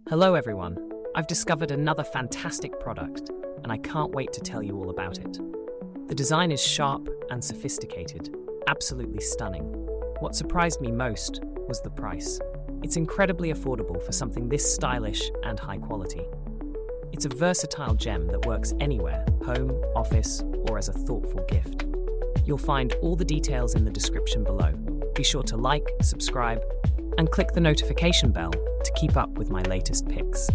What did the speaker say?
Hello everyone, I've discovered another fantastic product, and I can't wait to tell you all about it. The design is sharp and sophisticated, absolutely stunning. What surprised me most was the price. It's incredibly affordable for something this stylish and high quality. It's a versatile gem that works anywhere, home, office, or as a thoughtful gift. You'll find all the details in the description below. Be sure to like, subscribe, and click the notification bell to keep up with my latest picks.